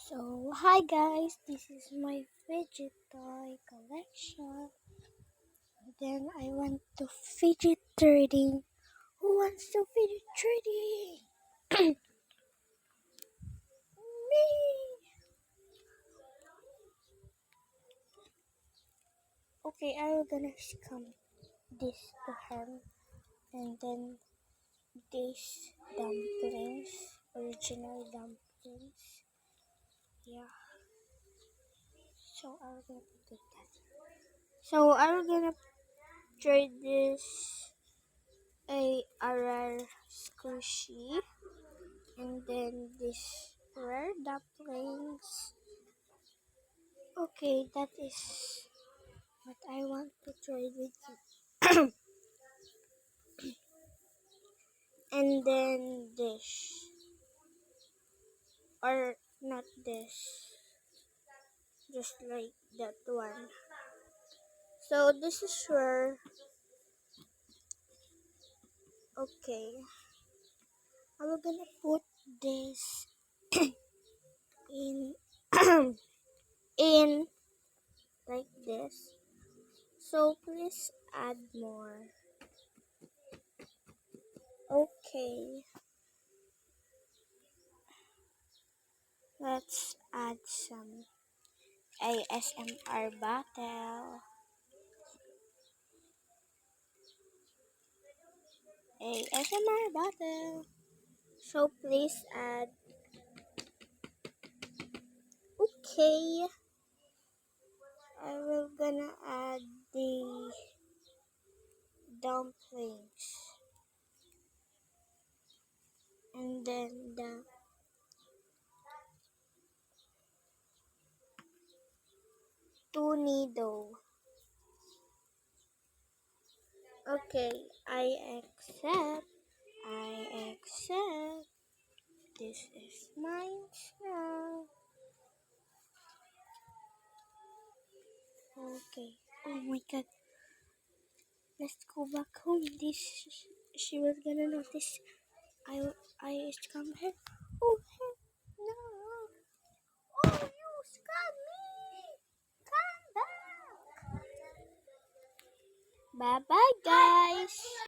So, hi guys, this is my fidget toy collection. Then I went to fidget trading. Who wants to fidget trading? Me! Okay, I will gonna come this to him. And then these dumplings, original dumplings. Yeah, so I will gonna do that. So I will gonna trade this a rare squishy, and then this rare dumplings. Okay, that is what I want to trade with you. And then this, or not this, just like that one. So this is rare. Okay, I'm gonna put this in in like this. So please add more. Okay, let's add some ASMR bottle. ASMR bottle. So please add. Okay, I will gonna add the dumplings and then the dough. Okay, I accept. I accept. This is mine now. Okay. Oh my god. Let's go back home. She was gonna notice. I scam her. Oh heck no. Oh you scam me. Come back. Bye bye.